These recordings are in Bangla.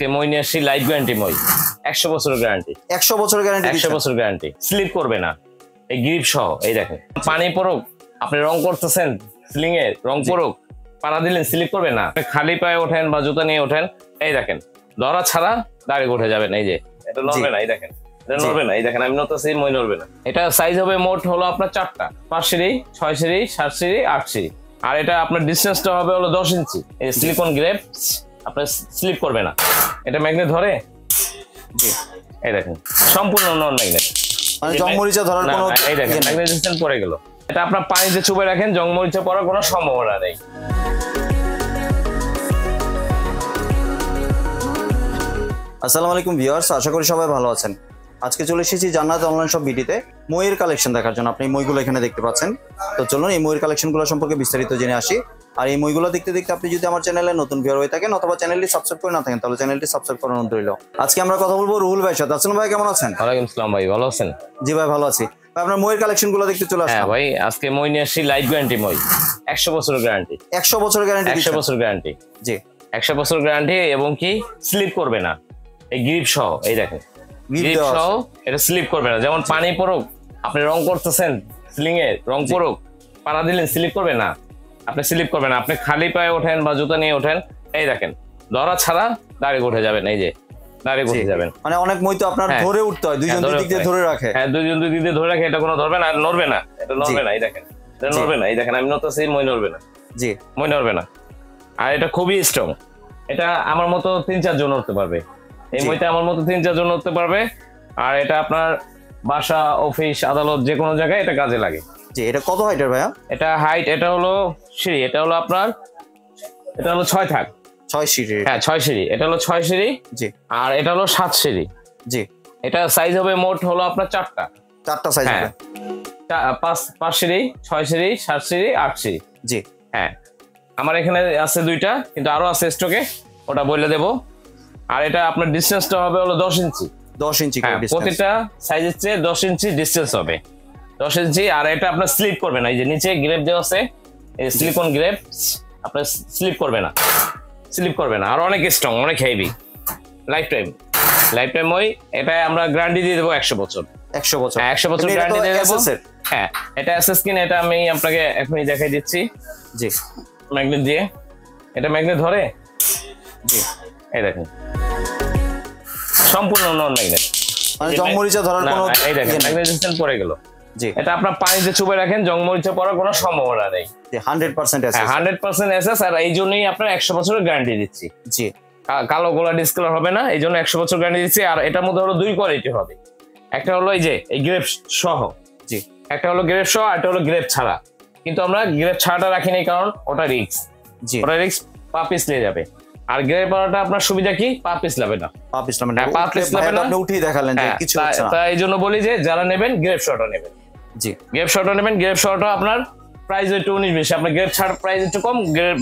আজকে মই নিয়ে আসছি লাইফ গ্যারান্টি মই 100 বছরের গ্যারান্টি 100 বছরের গ্যারান্টি 100 বছর গ্যারান্টি স্লিপ করবে না এই গ্রিপ সহ এই দেখেন পানি পড়ুক আপনি রং করতেছেন সিলিং এ রং পড়ুক পাড়া দিলেন স্লিপ করবে না খালি পায়ে ওঠেন বা জুতা নিয়ে ওঠেন এই দেখেন ধরা ছাড়া দাঁড়িয়ে উঠে যাবেন এই যে এটা নড়বে না এই দেখেন এটা নড়বে না এই দেখেন আমি নড়তেছি মই নড়বে না এটা সাইজ হবে মোট হলো আপনার 4টা 5 সিঁড়ি 6 সিঁড়ি 7 সিঁড়ি 8 সিঁড়ি আর এটা আপনার ডিসটেন্সটা হবে হলো 10 ইঞ্চি এই সিলিকন গ্রেপ আপনার স্লিপ করবে না এটা ম্যাগনেট ধরে জি এই দেখেন সম্পূর্ণ নন ম্যাগনেট মানে জংমরিচা ধরার কোনো এই দেখেন ম্যাগনেট ডিসটেন্স পড়ে গেল এটা আপনার পানিতে চুবে রাখেন জংমরিচা পড়ার কোনো সম্ভাবনা নেই আসসালামু আলাইকুম ভিউয়ার্স আশা করি সবাই ভালো আছেন আজকে চলে এসেছি জান্নাত অনলাইন শপ ভিডিওতে ময়ের কালেকশন দেখার জন্য আপনি মইগুলো এখানে দেখতে পাচ্ছেন তো চলুন এই ময়ের কালেকশনগুলো সম্পর্কে বিস্তারিত জেনে আসি আর এই মইগুলো দেখতে দেখতে আপনি যদি আমার চ্যানেলে নতুন ভিউয়ার হয়ে থাকেন অথবা চ্যানেলটি সাবস্ক্রাইব করে না থাকেন তাহলে চ্যানেলটি সাবস্ক্রাইব করার অনুরোধ রইল আজকে আমরা কথা বলবো রুহুল ভাইয়ের সাথে আসসালামু ভাই কেমন আছেন ওয়ালাইকুম আসসালাম ভাই ভালো আছেন জি ভাই ভালো আছি ভাই আপনার ময়ের কালেকশনগুলো দেখতে চলে আসলাম হ্যাঁ ভাই আজকে মই নিয়ে আসছি লাইফ গ্যারান্টি মই 100 বছরের গ্যারান্টি 100 বছরের গ্যারান্টি 100 বছর গ্যারান্টি জি 100 বছর গ্যারান্টি এবং কি স্লিপ করবে না এই গ্রিপ সহ এই দেখেন গ্রিপ সহ এটা স্লিপ করবে না যেমন পানি পড়ুক আপনি রং করতেছেন সিলিং এ রং পড়ুক পাড়া দিলেন স্লিপ করবে না আপনি স্লিপ করবে না আপনি খালি পায়ে ওঠেন বা জুতা নিয়ে ওঠেন এই দেখেন ধরা ছাড়া দাঁড়িয়ে উঠে যাবেন এই যে দাঁড়িয়ে উঠে যাবেন মানে অনেক মই তো আপনার ধরে উঠতে হয় দুইজন দুই দিক দিয়ে ধরে রাখে হ্যাঁ দুইজন দুই দিক দিয়ে ধরে রাখে এটা কোনো ধরবে না আর নড়বে না এটা নড়বে না এই দেখেন এটা নড়বে না এই দেখেন আমি নড়তেছি মই নড়বে না জি মই নড়বে না আর এটা খুবই স্ট্রং এটা আমার মতো 3-4 জন উঠতে পারবে এই মইটা আমার মতো 3-4 জন উঠতে পারবে আর এটা আপনার বাসা অফিস আদালত যে কোনো জায়গায় এটা কাজে লাগে জি এটা কত হাইটের ভাইয়া এটা হাইট এটা হলো সিঁড়ি এটা হলো আপনার এটা হলো 6 থাক 6 সিঁড়ি হ্যাঁ 6 সিঁড়ি এটা হলো 6 সিঁড়ি জি আর এটা হলো 7 সিঁড়ি জি এটা সাইজ হবে মোট হলো আপনার 4টা সাইজ হবে 5 সিঁড়ি 6 সিঁড়ি 7 সিঁড়ি 8 সিঁড়ি জি হ্যাঁ আমার এখানে আছে 2টা কিন্তু আরো আছে স্টকে ওটা বলে দেব আর এটা আপনার ডিসটেন্সটা হবে হলো 10 ইঞ্চি 10 ইঞ্চি করে ডিসটেন্স প্রতিটা সাইজের চেয়ে 10 ইঞ্চি ডিসটেন্স হবে 10 ইঞ্চি আর এটা আপনার স্লিপ করবে না এই যে নিচে গ্রেপ দেওয়া আছে এই সিলিকন গ্রেপ আপনার স্লিপ করবে না আর অনেক স্ট্রং অনেক হেভি লাইফ টাইম ওই এটা আমরা গ্যারান্টি দিয়ে দেব 100 বছর 100 বছর 100 বছর গ্যারান্টি দিয়ে দেব হ্যাঁ এটা এসএস কিন এটা আমি আপনাকে এখনই দেখাই দিচ্ছি জি ম্যাগনেট দিয়ে এটা ম্যাগনেট ধরে জি এই দেখেন সম্পূর্ণ নন ম্যাগনেট মানে জংমরিচা ধরার কোনো এই দেখেন ম্যাগনেট ডিসটেন্স পড়ে গেল জি এটা আপনার পানিতে চুবে রাখেন জংমরিচা পড়ার কোনো সম্ভাবনা নেই 100% এসএস 100% এসএস আর এই জন্যই আপনার 100 বছরের গ্যারান্টি দিচ্ছি জি কালো গোলা ডিসকালার হবে না এই জন্য 100 বছর গ্যারান্টি দিচ্ছি আর এটার মধ্যে হলো 2 কোয়ালিটি হবে একটা হলো এই যে এই গ্রেপ সহ জি একটা হলো গ্রেপ সহ আর একটা হলো গ্রেপ ছাড়া কিন্তু আমরা গ্রেপ ছাড়াটা রাখি নাই কারণ ওটা রিস্ক জি ওটা রিস্ক পা পিছলে যাবে আর গ্রেপ পাওয়াটা আপনার সুবিধা কি পা পিছলাবে না পা পিছলাবে না আপনি উঠিয়ে দেখালেন যে কিছু হচ্ছে না তাই এই জন্য বলি যে যারা নেবেন গ্রেপ শটটা নেবেন জি গ্রেপ শটটা নেবেন গ্রেপ শটটা আপনার প্রাইস একটু 19 বেশি আপনার গ্রেপ ছাড় প্রাইস একটু কম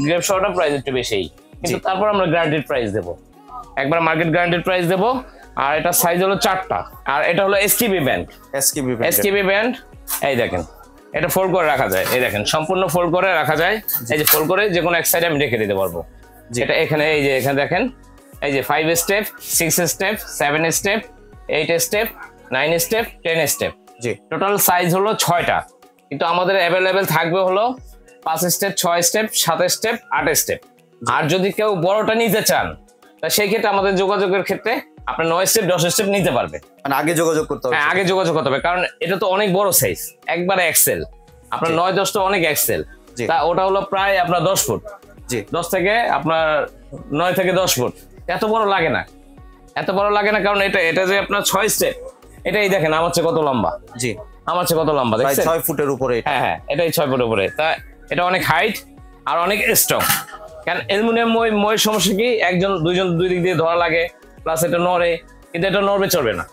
গ্রেপ শটটা প্রাইস একটু বেশি কিন্তু তারপর আমরা গ্যারান্টিড প্রাইস দেব একবার মার্কেট গ্যারান্টিড প্রাইস দেব আর এটা সাইজ হলো 4টা আর এটা হলো এসকেবি ব্যান্ড এই দেখেন এটা ফোল্ড করে রাখা যায় এই দেখেন সম্পূর্ণ ফোল্ড করে রাখা যায় এই যে ফোল্ড করে যে কোনো এক সাইডে আমি রেখে দিতে পারবো যেটা এখানে এই যে এখানে দেখেন এই যে 5 step 6 step 7 step 8 step 9 step 10 step জি টোটাল সাইজ হলো 6টা কিন্তু আমাদের अवेलेबल থাকবে হলো 5 স্টেপ 6 স্টেপ 7 স্টেপ 8 স্টেপ আর যদি কেউ বড়টা নিতে চান তা সেই ক্ষেত্রে আমাদের যোগাযোগের ক্ষেত্রে আপনি 9 স্টেপ 10 স্টেপ নিতে পারবে মানে আগে যোগাযোগ করতে হবে হ্যাঁ আগে যোগাযোগ করতে হবে কারণ এটা তো অনেক বড় সাইজ একবারে এক্সেল আপনার 9-10 টা অনেক এক্সেল তা ওটা হলো প্রায় আপনার 10 ফুট জি 10 থেকে আপনার 9 থেকে 10 ফুট এত বড় লাগে না কারণ এটা যে আপনার 6 স্টেপ এটাই দেখেন আমার চেয়ে কত লম্বা জি আমার চেয়ে কত লম্বা দেখছেন 6 ফুটের উপরে হ্যাঁ এটাই 6 ফুটের উপরে তা এটা অনেক হাইট আর অনেক স্ট্রং কারণ অ্যালুমিনিয়াম মইয়ের সমস্যা কি একজন দুইজন দুই দিক দিয়ে ধরা লাগে প্লাস এটা নড়ে কিন্তু এটা নড়বে চলবে না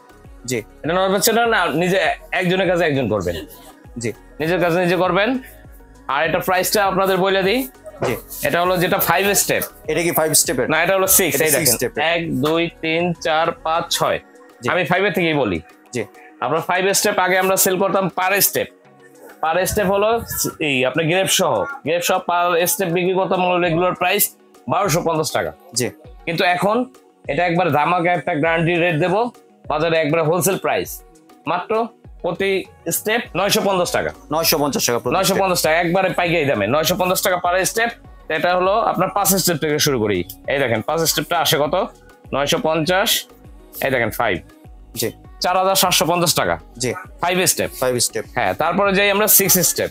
জি এটা নড়বে চলবে না নিজে একজনের কাছে একজন করবেন জি নিজের কাছে নিজে করবেন আর এটা প্রাইসটা আপনাদের বলে দিই জি এটা হলো যেটা 5 স্টেপ এটা কি 5 স্টেপের না এটা হলো 6 এই দেখেন 1 2 3 4 5 6 আমি 5 এর থেকেই বলি জি আমরা 5 স্টেপ আগে আমরা সেল করতাম পার স্টেপ হলো এই আপনার গ্রেপ সহ পার স্টেপ বিক্রি করতাম হলো রেগুলার প্রাইস 1250 টাকা জি কিন্তু এখন এটা একবার ধামাকা একটা গ্যারান্টি রেট দেবো, বাজারে একবার হোলসেল প্রাইস মাত্র প্রতি স্টেপ 950 টাকা। 950 টাকা, 950 টাকা একবারে পাইকারি দামে 950 টাকা পার স্টেপ। এটা হলো আপনার 5 স্টেপ থেকে শুরু করি। এই দেখেন 5 স্টেপটা আসে কত 950, এই দেখেন 5 জি 4750 টাকা জি 5 স্টেপ। 5 স্টেপ। হ্যাঁ, তারপরে যাই আমরা 6 স্টেপ,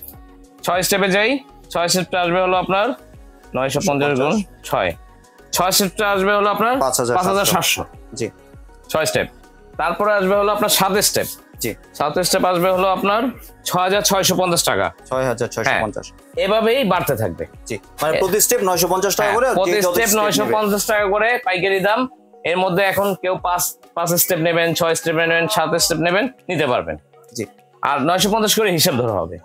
6 স্টেপে যাই। 6 স্টেপটা আসবে হলো আপনার 950 গুণ 6, 6 স্টেপটা আসবে হলো আপনার 5700 জি 6 স্টেপ। তারপরে আসবে হলো আপনার 7 স্টেপ, জি 7 স্টেপ আসবে হলো আপনার 6650 টাকা, 6650। এভাবেই বাড়তে থাকবে। জি মানে প্রতি স্টেপ 950 টাকা করে, প্রতি স্টেপ 950 টাকা করে পাইকারি দাম। এর মধ্যে এখন কেউ 5 স্টেপ নেবেন, 6 স্টেপ নেবেন, 7 স্টেপ নেবেন, নিতে পারবেন। জি আর 950 করে হিসাব ধরা হবে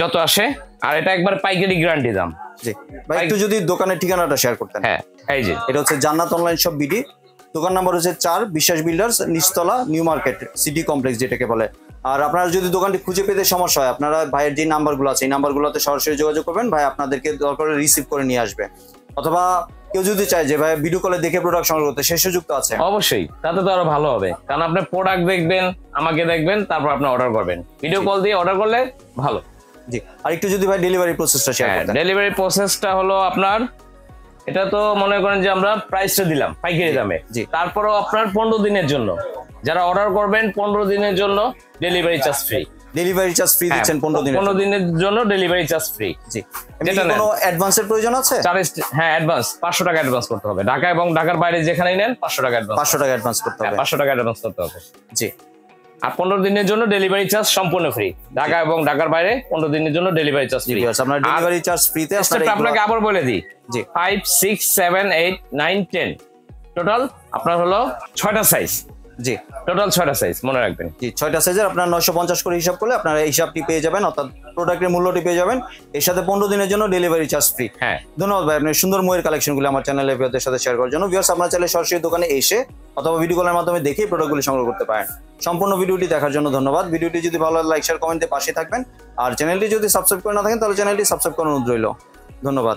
যত আসে। আর এটা একবার পাইকারি গ্যারান্টি দাম। জি ভাই একটু যদি দোকানের ঠিকানাটা শেয়ার করতেন। হ্যাঁ, এই যে এটা হচ্ছে জান্নাত অনলাইন শপ বিডি, দোকান নাম্বার হচ্ছে 4, বিশ্বাস বিল্ডার্স, নিচতলা, নিউ মার্কেট সিটি কমপ্লেক্স যেটাকে বলে। আর আপনারা যদি দোকানটি খুঁজে পেতে সমস্যা হয়, আপনারা ভাইয়ের যে নাম্বারগুলো আছে এই নাম্বারগুলোতে সরাসরি যোগাযোগ করবেন, ভাই আপনাদেরকে দরকার রিসিভ করে নিয়ে আসবে। অথবা কেউ যদি চায় যে ভাই ভিডিও কলে দেখে প্রোডাক্ট সংগ্রহ করতে, সেই সুযোগ তো আছে। অবশ্যই, তাতে তো আরো ভালো হবে, কারণ আপনি প্রোডাক্ট দেখবেন, আমাকে দেখবেন, তারপর আপনি অর্ডার করবেন। ভিডিও কল দিয়ে অর্ডার করলে ভালো। জি আর একটু যদি ভাই ডেলিভারি প্রসেসটা শেয়ার করতেন। ডেলিভারি প্রসেসটা হলো আপনার, এটা তো মনে করেন যে আমরা প্রাইসটা দিলাম পাইকারি দামে, তারপরেও আপনার 15 দিনের জন্য যারা অর্ডার করবেন 15 দিনের জন্য delivery charge free. Delivery charge free দিচ্ছেন 15 দিনের জন্য ডেলিভারি চার্জ ফ্রি। জি যেটা কোনো অ্যাডভান্সের প্রয়োজন আছে? হ্যাঁ, অ্যাডভান্স 500 টাকা অ্যাডভান্স করতে হবে। ঢাকা এবং ঢাকার বাইরে যেখানেই নেন 500 টাকা অ্যাডভান্স, 500 টাকা অ্যাডভান্স করতে হবে। 500 টাকা অ্যাডভান্স করতে হবে। জি আর 15 দিনের জন্য ডেলিভারি চার্জ সম্পূর্ণ ফ্রি। ঢাকা এবং ঢাকার বাইরে 15 দিনের জন্য ডেলিভারি চার্জ ফ্রি। আপনার ডেলিভারি চার্জ ফ্রিতে। আপনাকে আবার বলে দিই, জি 5, 6, 7, 8, 9, 10 টোটাল আপনার হলো 6টা সাইজ। জি টোটাল 6টা সাইজ মনে রাখবেন। জি 6টা সাইজের আপনার 950 করে হিসাব করলে আপনারা এই হিসাবটি পেয়ে যাবেন, অর্থাৎ প্রোডাক্টের মূল্যটি পেয়ে যাবেন, এর সাথে 15 দিনের জন্য ডেলিভারি চার্জ ফ্রি। হ্যাঁ, ধন্যবাদ ভাই আপনার সুন্দর ময়ের কালেকশনগুলো আমার চ্যানেলে ভিউয়ারদের সাথে শেয়ার করার জন্য। ভিউয়ার্স আপনারা চাইলে সরাসরি দোকানে এসে অথবা ভিডিও কলের মাধ্যমে দেখে প্রোডাক্টগুলি সংগ্রহ করতে পারেন। সম্পূর্ণ ভিডিওটি দেখার জন্য ধন্যবাদ। ভিডিওটি যদি ভালো লাগে লাইক শেয়ার কমেন্টে পাশে থাকবেন। আর চ্যানেলটি যদি সাবস্ক্রাইব করে না থাকেন তাহলে চ্যানেলটি সাবস্ক্রাইব করার অনুরোধ রইল। ধন্যবাদ।